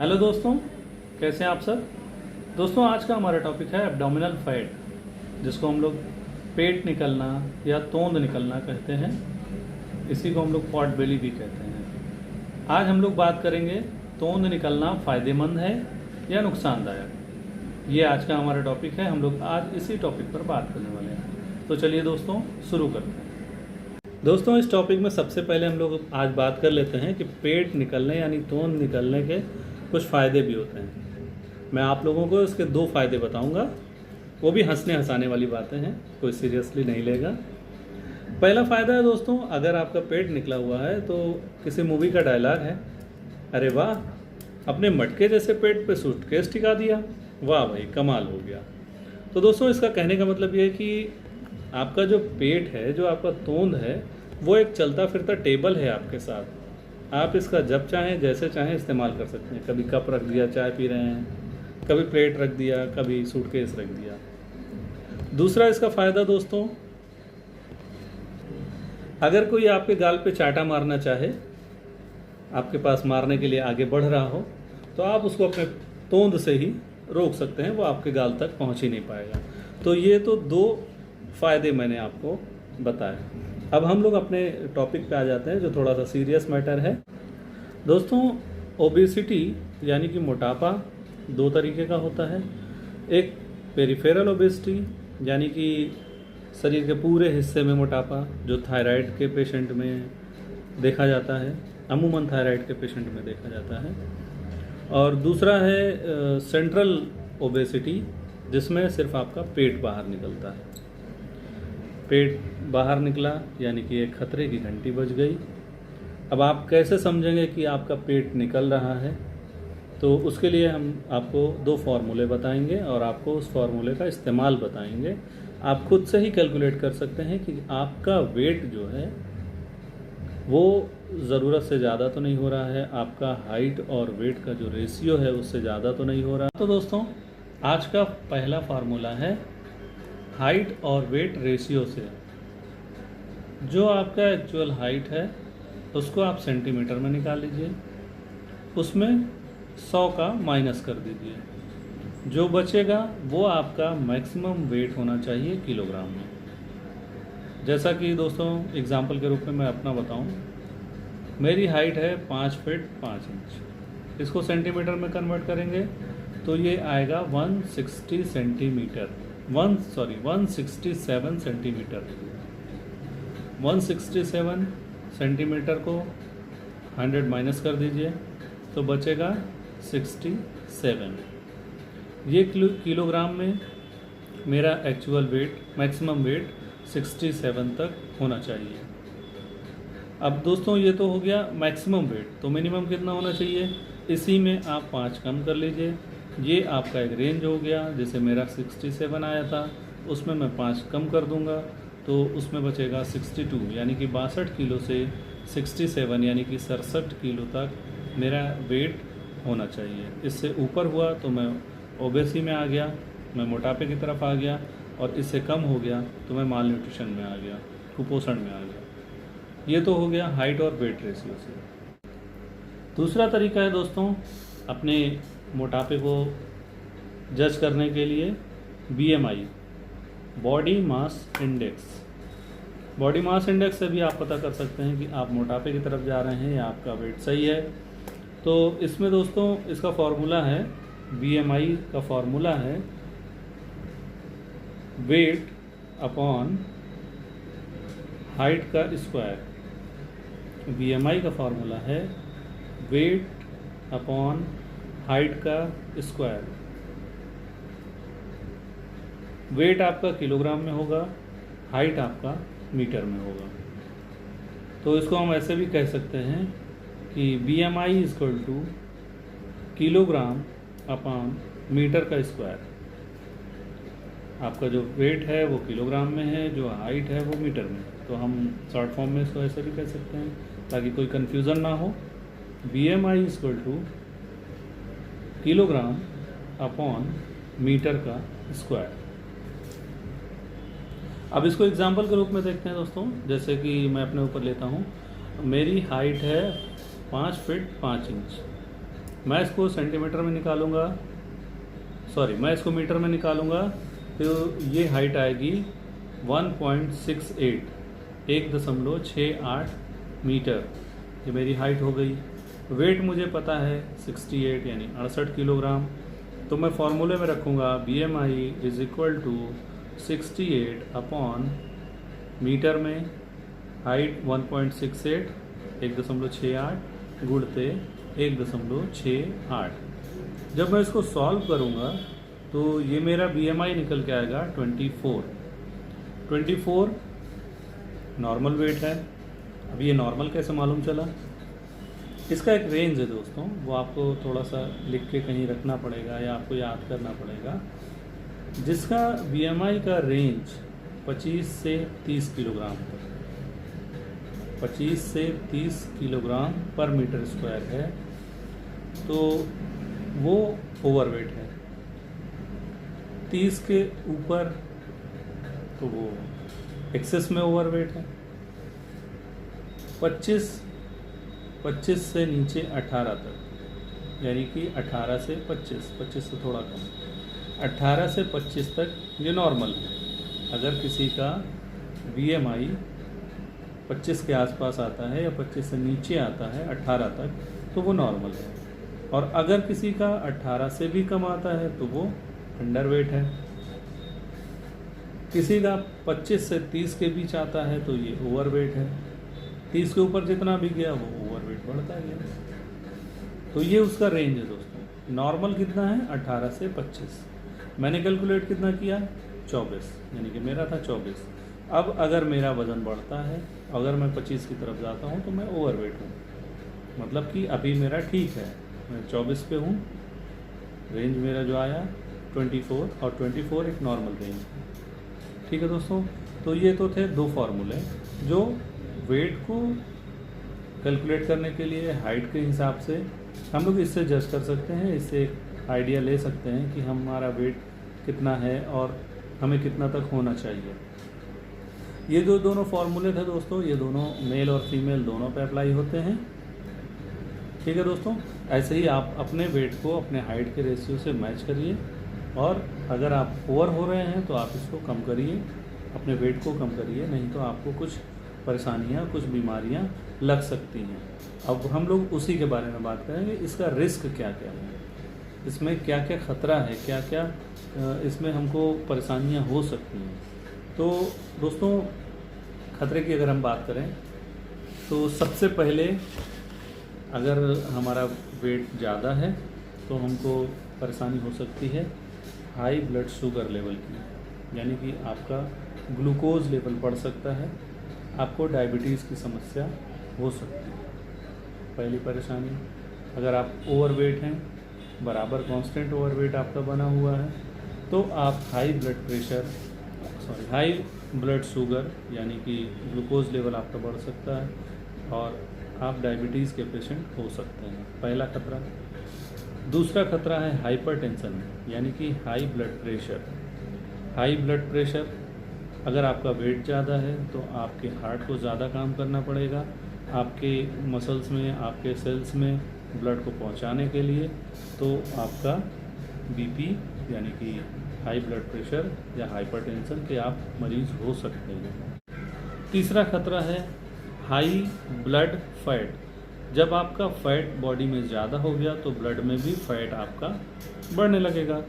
Hello दोस्तों, कैसे हैं आप सब। दोस्तों, आज का हमारा टॉपिक है एब्डोमिनल फैट, जिसको हम लोग पेट निकलना या तोंद निकलना कहते हैं। इसी को हम लोग पॉट बेली भी कहते हैं। आज हम लोग बात करेंगे तोंद निकलना फ़ायदेमंद है या नुकसानदायक। ये आज का हमारा टॉपिक है। हम लोग आज इसी टॉपिक पर बात करने वाले हैं। तो चलिए दोस्तों, शुरू करते हैं। दोस्तों, इस टॉपिक में सबसे पहले हम लोग आज बात कर लेते हैं कि पेट निकलने यानी तोंद निकलने के कुछ फ़ायदे भी होते हैं। मैं आप लोगों को इसके 2 फ़ायदे बताऊंगा, वो भी हंसने हंसाने वाली बातें हैं, कोई सीरियसली नहीं लेगा। पहला फ़ायदा है दोस्तों, अगर आपका पेट निकला हुआ है तो किसी मूवी का डायलॉग है, अरे वाह, अपने मटके जैसे पेट पे सूटकेस टिका दिया, वाह भाई कमाल हो गया। तो दोस्तों, इसका कहने का मतलब ये है कि आपका जो पेट है, जो आपका तोंद है, वो एक चलता फिरता टेबल है आपके साथ। आप इसका जब चाहें जैसे चाहें इस्तेमाल कर सकते हैं। कभी कप रख दिया, चाय पी रहे हैं, कभी प्लेट रख दिया, कभी सूटकेस रख दिया। दूसरा इसका फ़ायदा दोस्तों, अगर कोई आपके गाल पे चाटा मारना चाहे, आपके पास मारने के लिए आगे बढ़ रहा हो, तो आप उसको अपने तोंद से ही रोक सकते हैं, वो आपके गाल तक पहुंच ही नहीं पाएगा। तो ये तो 2 फ़ायदे मैंने आपको बताए। अब हम लोग अपने टॉपिक पे आ जाते हैं, जो थोड़ा सा सीरियस मैटर है। दोस्तों, ओबेसिटी यानी कि मोटापा 2 तरीके का होता है। एक पेरिफेरल ओबेसिटी यानी कि शरीर के पूरे हिस्से में मोटापा, जो थायराइड के पेशेंट में देखा जाता है, अमूमन थायराइड के पेशेंट में देखा जाता है। और दूसरा है सेंट्रल ओबेसिटी, जिसमें सिर्फ आपका पेट बाहर निकलता है। पेट बाहर निकला यानी कि एक खतरे की घंटी बज गई। अब आप कैसे समझेंगे कि आपका पेट निकल रहा है, तो उसके लिए हम आपको 2 फार्मूले बताएंगे और आपको उस फार्मूले का इस्तेमाल बताएंगे। आप खुद से ही कैलकुलेट कर सकते हैं कि आपका वेट जो है वो ज़रूरत से ज़्यादा तो नहीं हो रहा है, आपका हाइट और वेट का जो रेशियो है उससे ज़्यादा तो नहीं हो रहा। तो दोस्तों, आज का पहला फार्मूला है हाइट और वेट रेशियो से। जो आपका एक्चुअल हाइट है उसको आप सेंटीमीटर में निकाल लीजिए, उसमें 100 का माइनस कर दीजिए, जो बचेगा वो आपका मैक्सिमम वेट होना चाहिए किलोग्राम में। जैसा कि दोस्तों एग्जांपल के रूप में मैं अपना बताऊं, मेरी हाइट है 5 फीट 5 इंच। इसको सेंटीमीटर में कन्वर्ट करेंगे तो ये आएगा 160 सेंटीमीटर 167 सेंटीमीटर। 167 सेंटीमीटर को 100 माइनस कर दीजिए तो बचेगा 67। ये किलोग्राम में मेरा एक्चुअल वेट, मैक्सिमम वेट 67 तक होना चाहिए। अब दोस्तों, ये तो हो गया मैक्सिमम वेट, तो मिनिमम कितना होना चाहिए, इसी में आप 5 कम कर लीजिए। ये आपका एक रेंज हो गया। जैसे मेरा 67 आया था, उसमें मैं 5 कम कर दूंगा तो उसमें बचेगा 62, यानी कि 62 किलो से 67 यानी कि 67 किलो तक मेरा वेट होना चाहिए। इससे ऊपर हुआ तो मैं ओबेसी में आ गया, मैं मोटापे की तरफ आ गया, और इससे कम हो गया तो मैं माल न्यूट्रिशन में आ गया, कुपोषण में आ गया। ये तो हो गया हाइट और वेट रेशियो से। दूसरा तरीका है दोस्तों, अपने मोटापे को जज करने के लिए BMI, body mass index. Body mass index से भी आप पता कर सकते हैं कि आप मोटापे की तरफ जा रहे हैं या आपका वेट सही है। तो इसमें दोस्तों इसका फॉर्मूला है, BMI का फॉर्मूला है वेट अपॉन हाइट का स्क्वायर। BMI का फॉर्मूला है वेट अपॉन हाइट का स्क्वायर। वेट आपका किलोग्राम में होगा, हाइट आपका मीटर में होगा। तो इसको हम ऐसे भी कह सकते हैं कि BMI equal to kilogram upon metre का स्क्वायर। आपका जो वेट है वो किलोग्राम में है, जो हाइट है वो मीटर में। तो हम शॉर्ट फॉर्म में इसको ऐसे भी कह सकते हैं ताकि कोई कन्फ्यूज़न ना हो। BMI equal to kilogram upon metre का स्क्वायर। अब इसको एग्जाम्पल के रूप में देखते हैं दोस्तों। जैसे कि मैं अपने ऊपर लेता हूँ, मेरी हाइट है 5 फीट 5 इंच। मैं इसको सेंटीमीटर में निकालूंगा, सॉरी मैं इसको मीटर में निकालूंगा, तो ये हाइट आएगी 1.68, 1.68 मीटर। ये मेरी हाइट हो गई। वेट मुझे पता है 68 यानी 68 किलोग्राम। तो मैं फॉर्मूले में रखूँगा BMI is equal to 68 upon metre में हाइट 1.68, 1.68 गुणते 1.68। जब मैं इसको सॉल्व करूँगा तो ये मेरा BMI निकल के आएगा 24 नॉर्मल वेट है। अब ये नॉर्मल कैसे मालूम चला? इसका एक रेंज है दोस्तों, वो आपको थोड़ा सा लिख के कहीं रखना पड़ेगा या आपको याद करना पड़ेगा, जिसका BMI का रेंज 25 से 30 किलोग्राम है। 25 से 30 किलोग्राम पर मीटर स्क्वायर है, तो वो ओवरवेट है। 30 के ऊपर तो वो एक्सेस में ओवरवेट है। 25 से नीचे 18 तक, यानी कि 18 से 25 से थोड़ा कम, 18 से 25 तक ये नॉर्मल है। अगर किसी का BMI 25 के आसपास आता है या 25 से नीचे आता है 18 तक, तो वो नॉर्मल है। और अगर किसी का 18 से भी कम आता है तो वो अंडरवेट है। किसी का 25 से 30 के बीच आता है तो ये ओवरवेट है। 30 के ऊपर जितना भी गया वो ओवरवेट बढ़ता गया। तो ये उसका रेंज है दोस्तों। नॉर्मल कितना है? 18 से 25। मैंने कैलकुलेट कितना किया? 24, यानी कि मेरा था 24। अब अगर मेरा वज़न बढ़ता है, अगर मैं 25 की तरफ जाता हूँ तो मैं ओवरवेट हूँ, मतलब कि अभी मेरा ठीक है, मैं 24 पे हूँ। रेंज मेरा जो आया 24, और 24 एक नॉर्मल रेंज है। ठीक है दोस्तों, तो ये तो थे दो फार्मूले जो वेट को कैलकुलेट करने के लिए हाइट के हिसाब से हम लोग इससे जज कर सकते हैं, इससे एक आइडिया ले सकते हैं कि हमारा वेट कितना है और हमें कितना तक होना चाहिए। ये जो दोनों फार्मूले थे दोस्तों, ये दोनों मेल और फीमेल दोनों पे अप्लाई होते हैं। ठीक है दोस्तों, ऐसे ही आप अपने वेट को अपने हाइट के रेशियो से मैच करिए, और अगर आप ओवर हो रहे हैं तो आप इसको कम करिए, अपने वेट को कम करिए, नहीं तो आपको कुछ परेशानियां, कुछ बीमारियां लग सकती हैं। अब हम लोग उसी के बारे में बात करेंगे, इसका रिस्क क्या क्या है, इसमें क्या क्या ख़तरा है, क्या क्या इसमें हमको परेशानियां हो सकती हैं। तो दोस्तों, ख़तरे की अगर हम बात करें तो सबसे पहले अगर हमारा वेट ज़्यादा है तो हमको परेशानी हो सकती है हाई ब्लड शुगर लेवल की, यानी कि आपका ग्लूकोज लेवल बढ़ सकता है, आपको डायबिटीज़ की समस्या हो सकती है। पहली परेशानी, अगर आप ओवरवेट हैं, बराबर कांस्टेंट ओवरवेट आपका बना हुआ है, तो आप हाई ब्लड शुगर यानी कि ग्लूकोज लेवल आपका बढ़ सकता है और आप डायबिटीज़ के पेशेंट हो सकते हैं। पहला खतरा। दूसरा खतरा है हाइपरटेंशन, यानी कि high blood pressure. High blood pressure, अगर आपका वेट ज़्यादा है तो आपके हार्ट को ज़्यादा काम करना पड़ेगा, आपके मसल्स में, आपके सेल्स में ब्लड को पहुंचाने के लिए, तो आपका BP यानी कि हाई ब्लड प्रेशर या हाइपरटेंशन के आप मरीज हो सकते हैं। तीसरा खतरा है हाई ब्लड फैट। जब आपका फैट बॉडी में ज़्यादा हो गया तो ब्लड में भी फैट आपका बढ़ने लगेगा,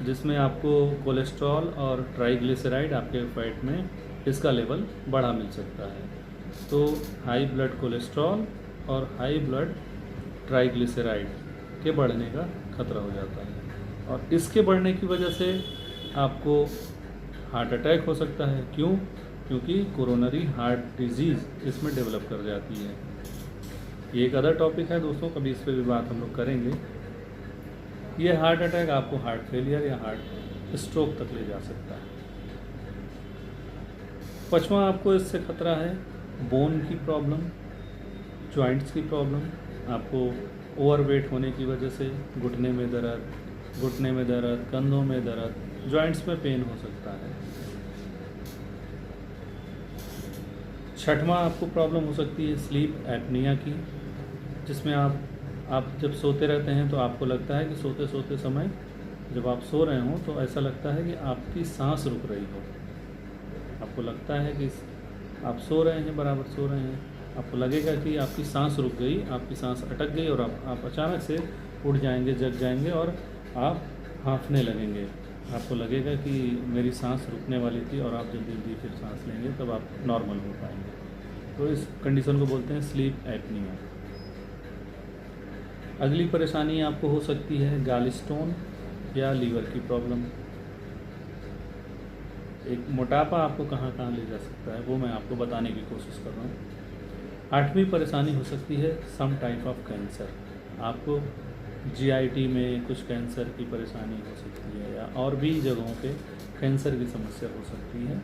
जिसमें आपको कोलेस्ट्रॉल और ट्राइग्लिसराइड, आपके फैट में इसका लेवल बढ़ा मिल सकता है। तो हाई ब्लड कोलेस्ट्रॉल और हाई ब्लड ट्राइग्लिसराइड के बढ़ने का खतरा हो जाता है, और इसके बढ़ने की वजह से आपको हार्ट अटैक हो सकता है। क्यों? क्योंकि कोरोनरी हार्ट डिजीज़ इसमें डेवलप कर जाती है। ये एक अदर टॉपिक है दोस्तों, कभी इस पर भी बात हम लोग करेंगे। ये हार्ट अटैक आपको हार्ट फेलियर या हार्ट स्ट्रोक तक ले जा सकता है। पांचवा आपको इससे खतरा है बोन की प्रॉब्लम, जॉइंट्स की प्रॉब्लम। आपको ओवरवेट होने की वजह से घुटने में दर्द, कंधों में दर्द, जॉइंट्स में पेन हो सकता है। छठवां आपको प्रॉब्लम हो सकती है स्लीप एपनिया की, जिसमें आप आप जब सोते रहते हैं तो आपको लगता है कि सोते सोते समय जब आप सो रहे हों तो ऐसा लगता है कि आपकी सांस रुक रही हो। आपको लगता है कि आप सो रहे हैं, बराबर सो रहे हैं, आपको लगेगा कि आपकी सांस रुक गई, आपकी सांस अटक गई और आप अचानक से उठ जाएंगे, जग जाएंगे और आप हाँफने लगेंगे। आपको लगेगा कि मेरी सांस रुकने वाली थी और आप जल्दी जल्दी फिर सांस लेंगे, तब आप नॉर्मल हो पाएंगे। तो इस कंडीशन को बोलते हैं स्लीप एपनिया। अगली परेशानी आपको हो सकती है गाल स्टोन या लीवर की प्रॉब्लम। एक मोटापा आपको कहाँ कहाँ ले जा सकता है वो मैं आपको बताने की कोशिश कर रहा हूँ। 8वीं परेशानी हो सकती है सम टाइप ऑफ कैंसर। आपको जीआईटी में कुछ कैंसर की परेशानी हो सकती है या और भी जगहों पे कैंसर की समस्या हो सकती है।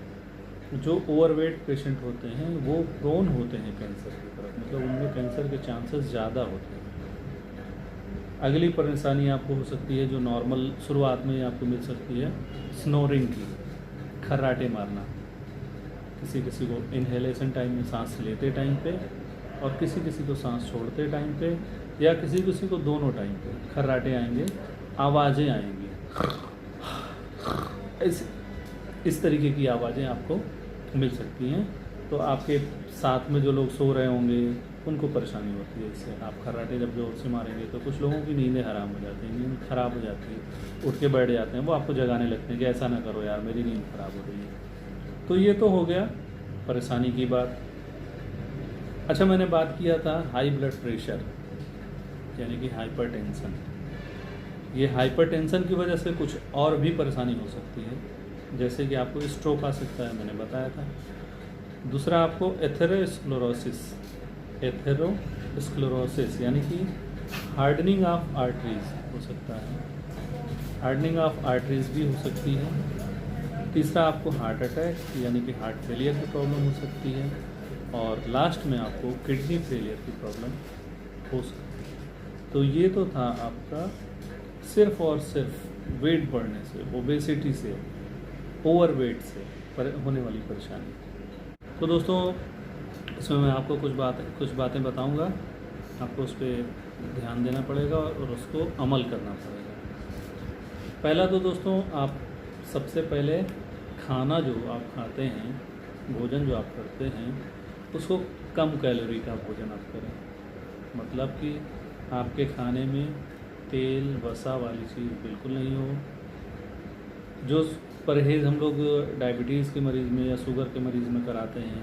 जो ओवरवेट पेशेंट होते हैं वो प्रोन होते हैं कैंसर की तरफ, मतलब उनमें कैंसर के चांसेस ज़्यादा होते हैं। अगली परेशानी आपको हो सकती है जो नॉर्मल शुरुआत में आपको मिल सकती है, स्नोरिंग की, खर्राटे मारना। किसी किसी को इनहेलेशन टाइम में सांस लेते टाइम पे और किसी किसी को सांस छोड़ते टाइम पे या किसी किसी को दोनों टाइम पे खर्राटे आएंगे, आवाज़ें आएंगी। इस तरीके की आवाज़ें आपको मिल सकती हैं। तो आपके साथ में जो लोग सो रहे होंगे उनको परेशानी होती है इससे। आप खर्राटे जब जोर से मारेंगे तो कुछ लोगों की नींदें हराम हो जाती हैं, नींद ख़राब हो जाती है, उठ के बैठ जाते हैं, वो आपको जगाने लगते हैं कि ऐसा ना करो यार, मेरी नींद ख़राब हो रही है। तो ये तो हो गया परेशानी की बात। अच्छा, मैंने बात किया था हाई ब्लड प्रेशर यानी कि हाइपरटेंशन। ये हाइपरटेंशन की वजह से कुछ और भी परेशानी हो सकती है, जैसे कि आपको स्ट्रोक आ सकता है, मैंने बताया था। दूसरा आपको एथेरोस्क्लेरोसिस यानी कि हार्डनिंग ऑफ आर्टरीज हो सकता है, हार्डनिंग ऑफ आर्टरीज भी हो सकती है। तीसरा आपको हार्ट अटैक यानी कि हार्ट फेलियर की प्रॉब्लम हो सकती है। और लास्ट में आपको किडनी फेलियर की प्रॉब्लम हो सकती है। तो ये तो था आपका सिर्फ और सिर्फ वेट बढ़ने से, ओबेसिटी से, ओवरवेट से होने वाली परेशानी। तो दोस्तों, इसमें मैं आपको कुछ बातें बताऊंगा, आपको उस पर ध्यान देना पड़ेगा और उसको अमल करना पड़ेगा। पहला तो दोस्तों, आप सबसे पहले खाना जो आप खाते हैं, भोजन जो आप करते हैं, उसको कम कैलोरी का भोजन आप करें। मतलब कि आपके खाने में तेल वसा वाली चीज़ बिल्कुल नहीं हो। जो परहेज़ हम लोग डायबिटीज़ के मरीज़ में या शुगर के मरीज़ में कराते हैं,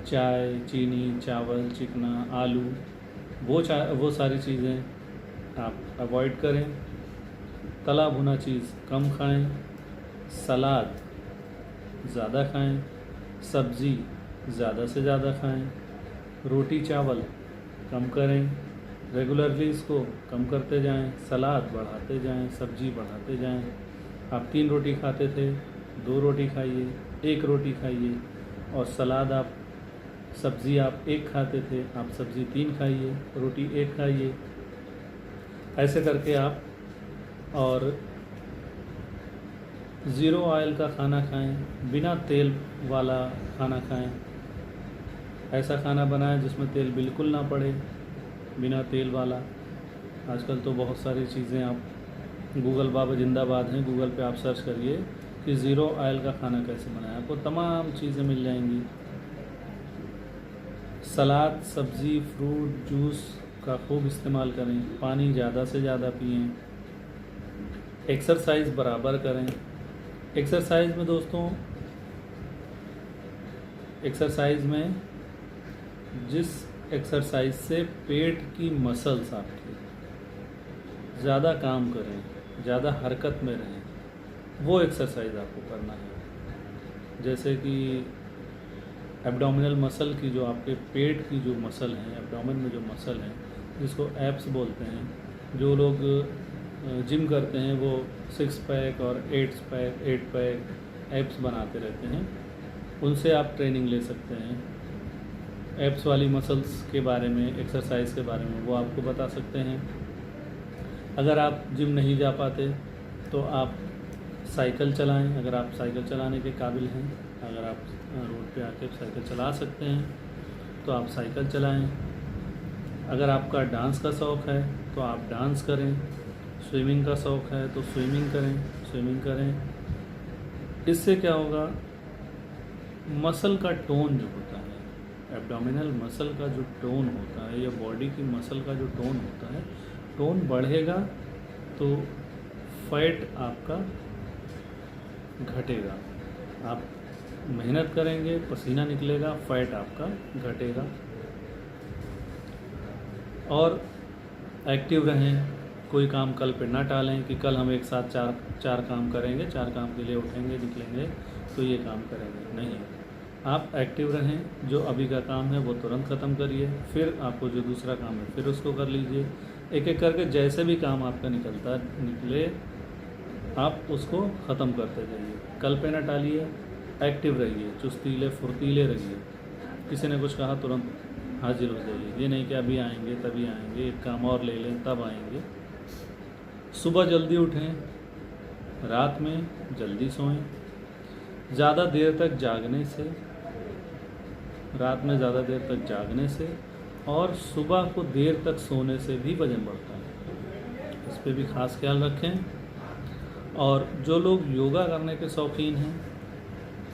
चाय, चीनी, चावल, चिकना, आलू, वो सारी चीज़ें आप अवॉइड करें। तला भुना चीज़ कम खाएं, सलाद ज़्यादा खाएं, सब्ज़ी ज़्यादा से ज़्यादा खाएं, रोटी चावल कम करें, रेगुलरली इसको कम करते जाएं, सलाद बढ़ाते जाएं, सब्ज़ी बढ़ाते जाएं। आप 3 रोटी खाते थे, 2 रोटी खाइए, 1 रोटी खाइए, और सलाद आप, सब्ज़ी आप 1 खाते थे, आप सब्ज़ी 3 खाइए, रोटी 1 खाइए। ऐसे करके आप, और ज़ीरो ऑयल का खाना खाएं, बिना तेल वाला खाना खाएं। ऐसा खाना बनाएं जिसमें तेल बिल्कुल ना पड़े, बिना तेल वाला। आजकल तो बहुत सारी चीज़ें, आप गूगल बाबा जिंदाबाद हैं, गूगल पे आप सर्च करिए कि ज़ीरो ऑयल का खाना कैसे बनाएं, आपको तमाम चीज़ें मिल जाएंगी। सलाद, सब्ज़ी, फ्रूट, जूस का खूब इस्तेमाल करें, पानी ज़्यादा से ज़्यादा पिएं, एक्सरसाइज बराबर करें। एक्सरसाइज में दोस्तों, एक्सरसाइज में जिस एक्सरसाइज से पेट की मसल्स आपकी ज़्यादा काम करें, ज़्यादा हरकत में रहें, वो एक्सरसाइज आपको करना है। जैसे कि एब्डोमिनल मसल की, जो आपके पेट की जो मसल हैं, एब्डोमिन में जो मसल हैं, जिसको एब्स बोलते हैं, जो लोग जिम करते हैं वो 6 पैक और 8 पैक एब्स बनाते रहते हैं, उनसे आप ट्रेनिंग ले सकते हैं। एब्स वाली मसल्स के बारे में, एक्सरसाइज के बारे में वो आपको बता सकते हैं। अगर आप जिम नहीं जा पाते तो आप साइकिल चलाएं, अगर आप साइकिल चलाने के काबिल हैं, अगर आप रोड पे आके साइकिल चला सकते हैं तो आप साइकिल चलाएं। अगर आपका डांस का शौक़ है तो आप डांस करें, स्विमिंग का शौक़ है तो स्विमिंग करें। इससे क्या होगा, मसल का टोन जो होता है, एब्डोमिनल मसल का जो टोन होता है या बॉडी की मसल का जो टोन होता है, टोन बढ़ेगा तो फैट आपका घटेगा। आप मेहनत करेंगे, पसीना निकलेगा, फैट आपका घटेगा। और एक्टिव रहें, कोई काम कल पे ना टालें कि कल हम एक साथ चार काम करेंगे, 4 काम के लिए उठेंगे निकलेंगे तो ये काम करेंगे, नहीं। आप एक्टिव रहें, जो अभी का काम है वो तुरंत ख़त्म करिए, फिर आपको जो दूसरा काम है फिर उसको कर लीजिए। एक एक करके जैसे भी काम आपका निकले आप उसको ख़त्म करते जाइए, कल पे ना टालिए, एक्टिव रहिए, चुस्तीले फुर्तीले रहिए। किसी ने कुछ कहा तुरंत हाजिर हो जाइए, ये नहीं कि अभी आएंगे तभी आएंगे, एक काम और ले लें तब आएंगे। सुबह जल्दी उठें, रात में जल्दी सोएं। ज़्यादा देर तक जागने से, रात में ज़्यादा देर तक जागने से और सुबह को देर तक सोने से भी वज़न बढ़ता है, इस पर भी खास ख्याल रखें। और जो लोग योगा करने के शौकीन हैं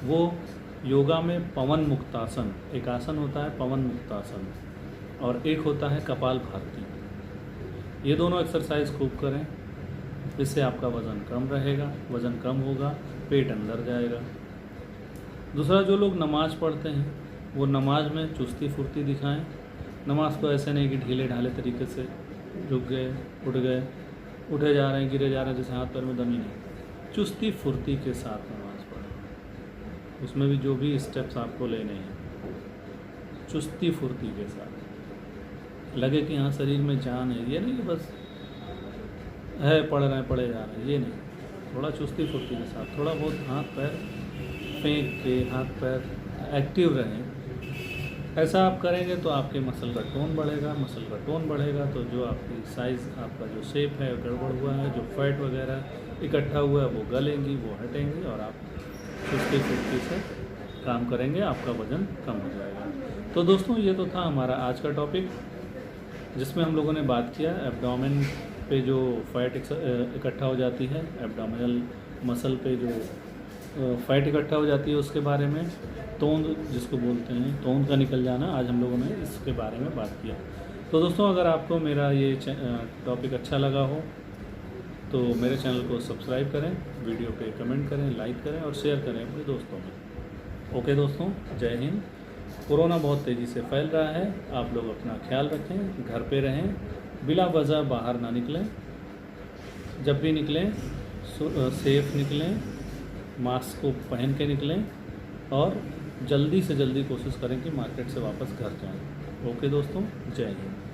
वो योगा में पवन मुक्तासन, एक आसन होता है पवन मुक्तासन और एक होता है कपाल भारती। ये दोनों एक्सरसाइज खूब करें, इससे आपका वज़न कम रहेगा, वज़न कम होगा, पेट अंदर जाएगा। दूसरा, जो लोग नमाज़ पढ़ते हैं वो नमाज में चुस्ती फुर्ती दिखाएं। नमाज को ऐसे नहीं कि ढीले ढाले तरीके से झुक गए, उठ गए, उठे जा रहे हैं, गिरे जा रहे हैं, जैसे हाथ पैर में दम ही नहीं। चुस्ती फुर्ती के साथ नमाज पढ़ें, उसमें भी जो भी स्टेप्स आपको लेने हैं चुस्ती फुर्ती के साथ। लगे कि हाँ शरीर में जान है, ये नहीं कि बस है पढ़ रहे हैं पढ़े जा रहे हैं, ये नहीं। थोड़ा चुस्ती फुर्ती के साथ, थोड़ा बहुत हाथ पैर फेंक के, हाथ पैर एक्टिव रहें। ऐसा आप करेंगे तो आपके मसल का टोन बढ़ेगा, मसल का टोन बढ़ेगा तो जो आपकी साइज़, आपका जो शेप है गड़बड़ हुआ है, जो फैट वगैरह इकट्ठा हुआ है वो गलेंगी, वो हटेंगी और आप चुस्ती फुर्ती से काम करेंगे, आपका वज़न कम हो जाएगा। तो दोस्तों ये तो था हमारा आज का टॉपिक, जिसमें हम लोगों ने बात किया एब्डोमेन पे जो फैट इकट्ठा हो जाती है, एब्डोमिनल मसल पे जो फैट इकट्ठा हो जाती है उसके बारे में, तोंद जिसको बोलते हैं, तोंद का निकल जाना, आज हम लोगों ने इसके बारे में बात किया। तो दोस्तों अगर आपको मेरा ये टॉपिक अच्छा लगा हो तो मेरे चैनल को सब्सक्राइब करें, वीडियो पे कमेंट करें, लाइक करें और शेयर करें अपने दोस्तों में। ओके दोस्तों, जय हिंद। कोरोना बहुत तेज़ी से फैल रहा है, आप लोग अपना ख्याल रखें, घर पे रहें, बिला वजह बाहर ना निकलें, जब भी निकलें सेफ निकलें, मास्क को पहन के निकलें और जल्दी से जल्दी कोशिश करें कि मार्केट से वापस घर जाएं। ओके दोस्तों, जय हिंद।